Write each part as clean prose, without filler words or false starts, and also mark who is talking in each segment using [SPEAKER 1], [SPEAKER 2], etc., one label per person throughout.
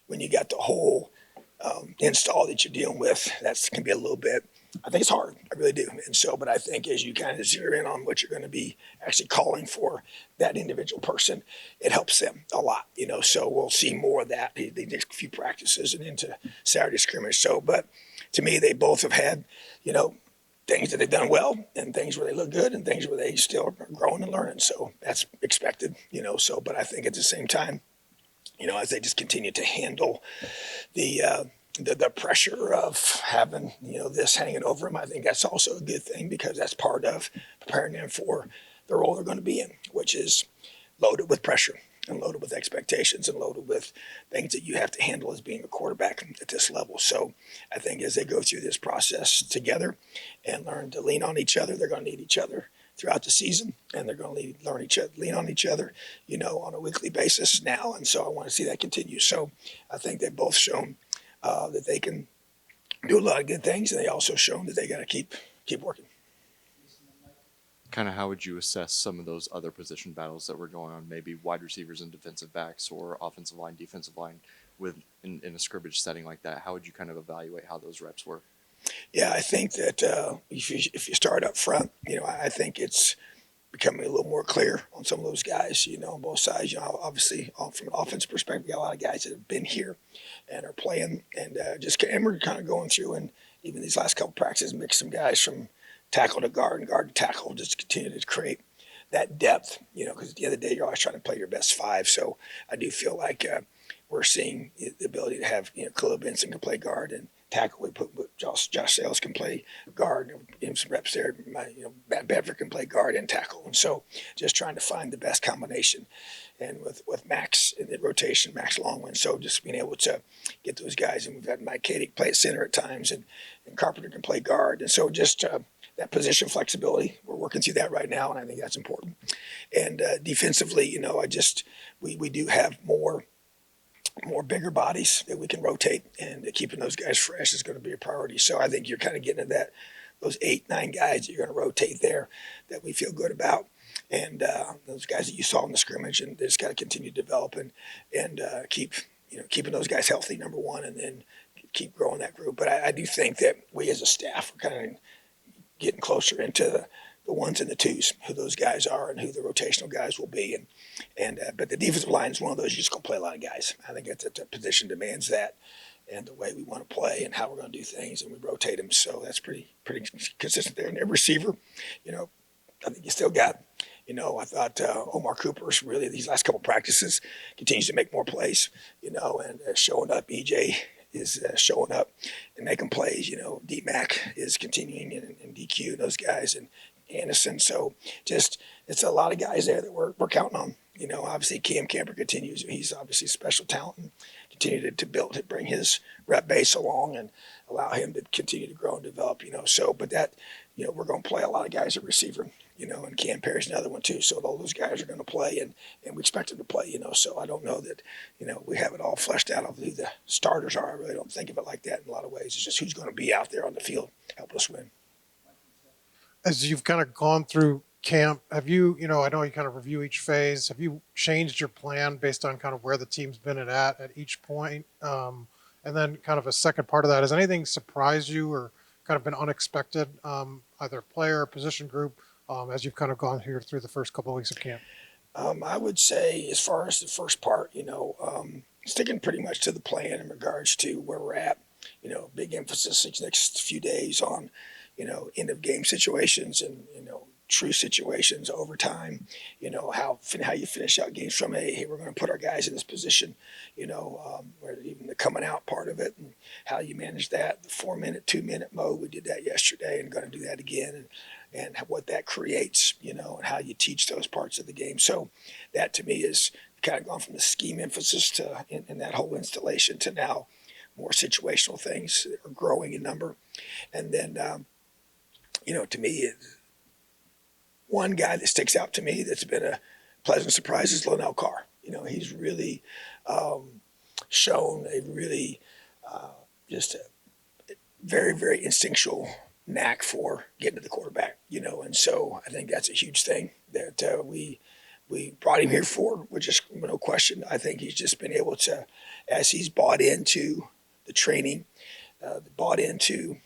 [SPEAKER 1] when you got the whole install that you're dealing with, that can be a little bit, I think it's hard. I really do. And so, but I think as you kind of zero in on what you're going to be actually calling for that individual person, it helps them a lot, So we'll see more of that the next few practices and into Saturday scrimmage. So, but to me, they both have had, things that they've done well and things where they look good and things where they still are growing and learning. So that's expected, So, but I think at the same time, as they just continue to handle the the pressure of having this hanging over them, I think that's also a good thing because that's part of preparing them for the role they're going to be in, which is loaded with pressure and loaded with expectations and loaded with things that you have to handle as being a quarterback at this level. So I think as they go through this process together and learn to lean on each other, they're going to need each other throughout the season, and they're going to lean on each other, on a weekly basis now. And so I want to see that continue. So I think they've both shown that they can do a lot of good things, and they also shown that they got to keep working.
[SPEAKER 2] Kind of how would you assess some of those other position battles that were going on, maybe wide receivers and defensive backs or offensive line, defensive line in a scrimmage setting like that? How would you kind of evaluate how those reps were?
[SPEAKER 1] Yeah, I think that if you start up front, I think it's becoming a little more clear on some of those guys, on both sides. Obviously, from an offense perspective, we got a lot of guys that have been here and are playing, and and we're kind of going through, and even these last couple practices, mix some guys from tackle to guard and guard to tackle, just to continue to create that depth, because at the end of the day, you're always trying to play your best five. So I do feel like we're seeing the ability to have, Khalil Benson can play guard and tackle. We put Josh Sales can play guard, some reps there. Matt Bedford can play guard and tackle. And so just trying to find the best combination. And with Max in the rotation, Max Longman. So just being able to get those guys. And we've had Mike Katic play at center at times, and Carpenter can play guard. And so just that position flexibility, we're working through that right now, and I think that's important. And defensively, we do have more bigger bodies that we can rotate, and keeping those guys fresh is going to be a priority. So I think you're kind of getting to those 8-9 guys that you're going to rotate there that we feel good about, and those guys that you saw in the scrimmage, and they just got to continue to develop and keeping those guys healthy, number one, and then keep growing that group. But I do think that we as a staff are kind of getting closer into the ones and the twos, who those guys are and who the rotational guys will be. But the defensive line is one of those you're just going to play a lot of guys. I think that the position demands that, and the way we want to play and how we're going to do things, and we rotate them. So that's pretty consistent there. And every receiver, I think you still got, I thought Omar Cooper's really these last couple practices continues to make more plays, and showing up. EJ is showing up and making plays. D-Mac is continuing, and DQ and those guys, and Anderson. So just it's a lot of guys there that we're counting on. Obviously Cam Camper continues. He's obviously a special talent, and continue to build, to bring his rep base along and allow him to continue to grow and develop. So, but that, we're going to play a lot of guys at receiver. And Cam Perry's another one too. So all those guys are going to play, and we expect them to play. So I don't know that, we have it all fleshed out of who the starters are. I really don't think of it like that in a lot of ways. It's just who's going to be out there on the field helping us win.
[SPEAKER 3] As you've kind of gone through camp, have you, I know you kind of review each phase. Have you changed your plan based on kind of where the team's been at each point? And then kind of a second part of that, has anything surprised you or kind of been unexpected, either player or position group, as you've kind of gone here through the first couple of weeks of camp?
[SPEAKER 1] I would say as far as the first part, sticking pretty much to the plan in regards to where we're at, big emphasis these next few days on, end of game situations and, true situations, overtime, how you finish out games from hey, we're going to put our guys in this position, where even the coming out part of it and how you manage that, the 4-minute, 2-minute mode. We did that yesterday and going to do that again. And what that creates, and how you teach those parts of the game. So that to me is kind of gone from the scheme emphasis to in that whole installation to now more situational things that are growing in number. And then, to me, one guy that sticks out to me that's been a pleasant surprise is Lonell Carr. He's really shown a really just a very, very instinctual knack for getting to the quarterback, and so I think that's a huge thing that we we brought him here for, which is no question. I think he's just been able to, as he's bought into the training, bought into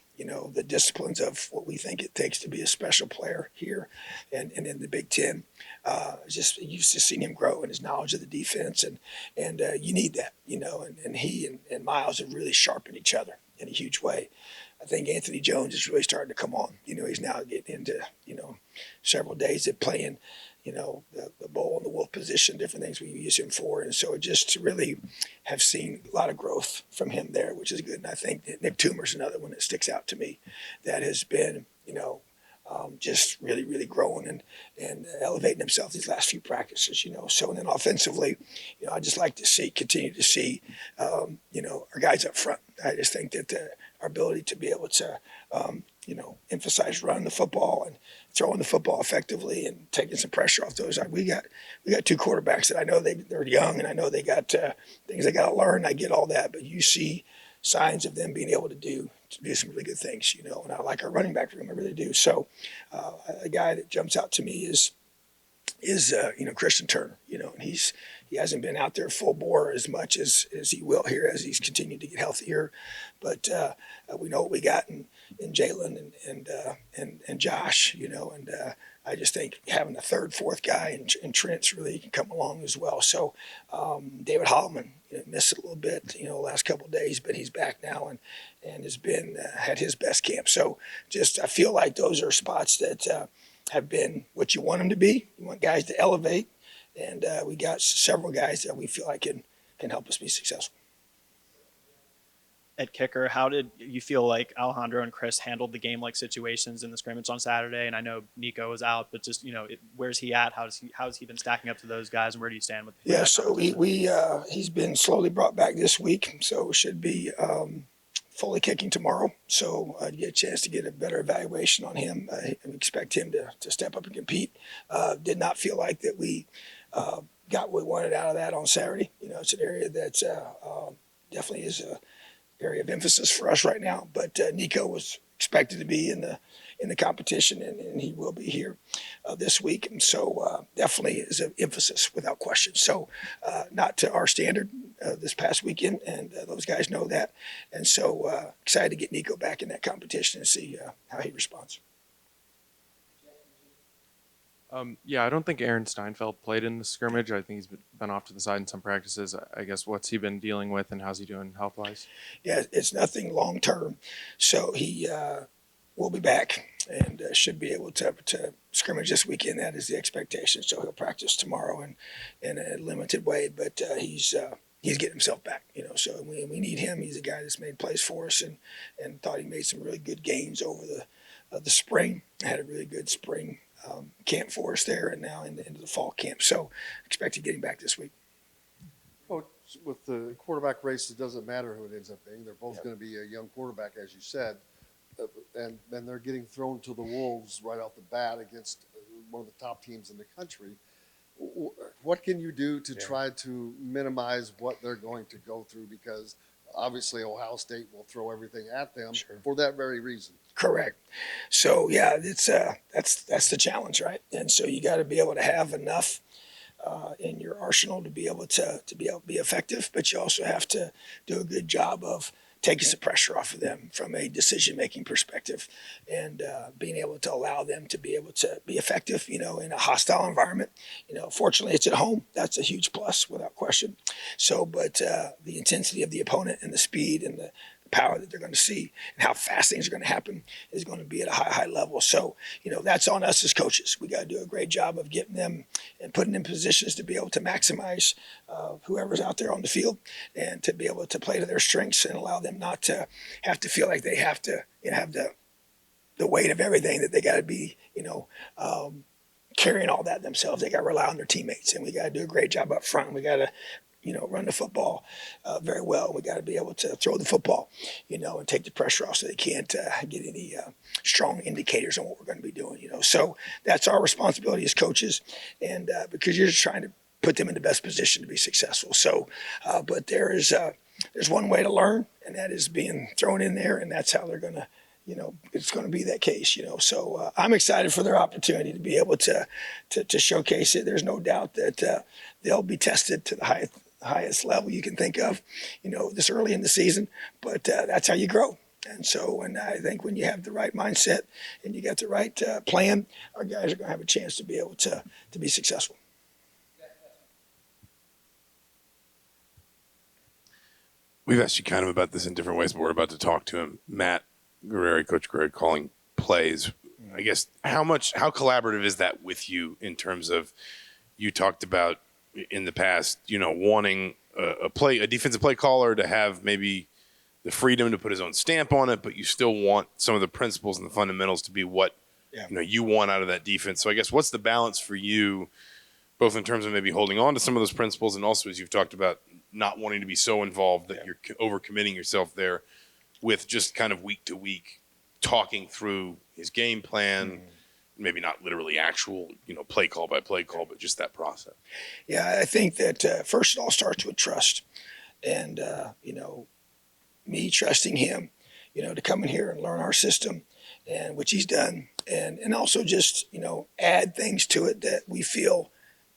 [SPEAKER 1] the disciplines of what we think it takes to be a special player here and in the Big Ten. Just used to seeing him grow in his knowledge of the defense, and you need that, and he and Miles have really sharpened each other in a huge way. I think Anthony Jones is really starting to come on. He's now getting into, several days of playing, the bull and the wolf position, different things we use him for. And so just to really have seen a lot of growth from him there, which is good. And I think that Nick Toomer's another one that sticks out to me that has been, just really, really growing and elevating himself these last few practices, So, and then offensively, I just like to continue to see, our guys up front. I just think that our ability to be able to, emphasize running the football and throwing the football effectively and taking some pressure off those. We got two quarterbacks that I know they're young, and I know they got things they got to learn. I get all that, but you see signs of them being able to do some really good things, and I like our running back room. I really do. So a guy that jumps out to me is Christian Turner, and he hasn't been out there full bore as much as he will here as he's continued to get healthier. But we know what we got in Jalen and Josh, and I just think having a third, fourth guy and Trent's really can come along as well. So David Holloman missed it a little bit, last couple of days, but he's back now and has been had his best camp. So just I feel like those are spots that have been what you want them to be. You want guys to elevate, and we got several guys that we feel like can help us be successful.
[SPEAKER 4] At kicker, how did you feel like Alejandro and Chris handled the game-like situations in the scrimmage on Saturday? And I know Nico was out, but just where's he at? How's he been stacking up to those guys, and where do you stand with?
[SPEAKER 1] Yeah, so he's been slowly brought back this week, so should be fully kicking tomorrow. So I'd get a chance to get a better evaluation on him. I expect him to step up and compete. Did not feel like that we got what we wanted out of that on Saturday. It's an area that definitely is a area of emphasis for us right now, but Nico was expected to be in the competition, and he will be here this week, and so definitely is an emphasis without question. So not to our standard this past weekend, and those guys know that, and so excited to get Nico back in that competition and see how he responds.
[SPEAKER 5] Yeah, I don't think Aaron Steinfeld played in the scrimmage. I think he's been off to the side in some practices. I guess what's he been dealing with, and how's he doing health-wise?
[SPEAKER 1] Yeah, it's nothing long-term. So he will be back and should be able to scrimmage this weekend. That is the expectation. So he'll practice tomorrow in a limited way, but he's getting himself back. So we need him. He's a guy that's made plays for us and thought he made some really good gains over the spring. Had a really good spring camp for us there, and now into the fall camp. So expected getting back this week.
[SPEAKER 6] Coach, with the quarterback race, it doesn't matter who it ends up being. They're both going to be a young quarterback, as you said, and they're getting thrown to the wolves right off the bat against one of the top teams in the country. What can you do to try to minimize what they're going to go through? Because obviously Ohio State will throw everything at them for that very reason.
[SPEAKER 1] Correct. So yeah, it's that's the challenge, right? And so you got to be able to have enough in your arsenal to be able to be effective, but you also have to do a good job of taking some pressure off of them from a decision-making perspective, and being able to allow them to be able to be effective, in a hostile environment. Fortunately, it's at home. That's a huge plus, without question. So, but the intensity of the opponent and the speed and the power that they're going to see and how fast things are going to happen is going to be at a high level. So, that's on us as coaches. We got to do a great job of getting them and putting them in positions to be able to maximize whoever's out there on the field, and to be able to play to their strengths and allow them not to have to feel like they have to have the weight of everything, that they got to be, carrying all that themselves. They got to rely on their teammates, and we got to do a great job up front. We got to run the football very well. We got to be able to throw the football, and take the pressure off so they can't get any strong indicators on what we're going to be doing, So that's our responsibility as coaches, and because you're just trying to put them in the best position to be successful. So, but there's one way to learn, and that is being thrown in there, and that's how they're going to, it's going to be that case. So I'm excited for their opportunity to be able to showcase it. There's no doubt that they'll be tested to the highest level you can think of, this early in the season. But that's how you grow. And I think when you have the right mindset and you got the right plan, our guys are going to have a chance to be able to be successful.
[SPEAKER 7] We've asked you kind of about this in different ways, but we're about to talk to him. Matt Guerreri, Coach Guerreri, calling plays. I guess how collaborative is that with you in terms of, you talked about in the past, wanting a defensive play caller to have maybe the freedom to put his own stamp on it, but you still want some of the principles and the fundamentals to be what you want out of that defense. So I guess what's the balance for you, both in terms of maybe holding on to some of those principles and also, as you've talked about, not wanting to be so involved that you're overcommitting yourself there, with just kind of week to week talking through his game plan, maybe not literally actual, play call by play call, but just that process.
[SPEAKER 1] Yeah, I think that first it all starts with trust, and me trusting him, to come in here and learn our system, and which he's done, and also just add things to it that we feel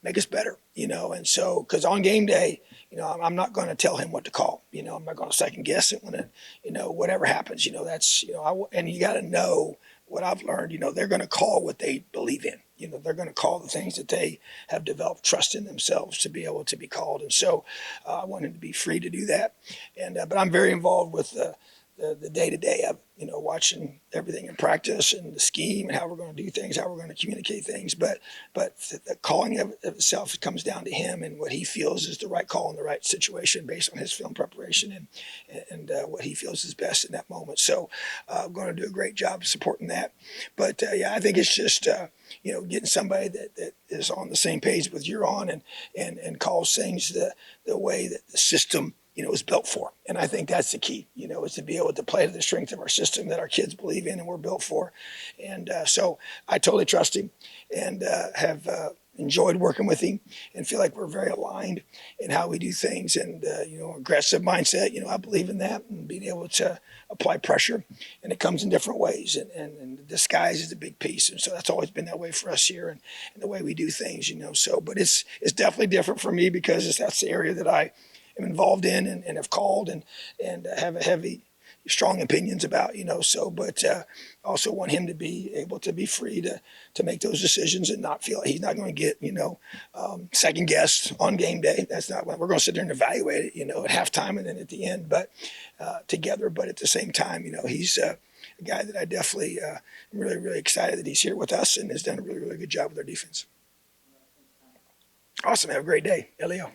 [SPEAKER 1] make us better, and so, because on game day, I'm not going to tell him what to call, I'm not going to second guess it when it, whatever happens, that's, and you got to know what I've learned, they're going to call what they believe in, they're going to call the things that they have developed trust in themselves to be able to be called. And so I want him to be free to do that. And, but I'm very involved with the day-to-day of, watching everything in practice and the scheme and how we're going to do things, how we're going to communicate things. But the calling of itself comes down to him and what he feels is the right call in the right situation based on his film preparation and what he feels is best in that moment. So I'm going to do a great job supporting that. But I think it's just, getting somebody that is on the same page with you're on and calls things the way that the system is built for. And I think that's the key, is to be able to play to the strength of our system that our kids believe in and we're built for. And so I totally trust him and have enjoyed working with him and feel like we're very aligned in how we do things and, aggressive mindset. I believe in that and being able to apply pressure, and it comes in different ways. And disguise is a big piece. And so that's always been that way for us here and the way we do things, so, but it's definitely different for me because that's the area that I am involved in and have called and have a strong opinions about, so, but also want him to be able to be free to make those decisions and not feel like he's not going to get, second guessed on game day. That's not what we're going to sit there and evaluate it, at halftime and then at the end, but together, but at the same time, he's a guy that I definitely am really, really excited that he's here with us and has done a really, really good job with our defense. Awesome. Have a great day. Elio.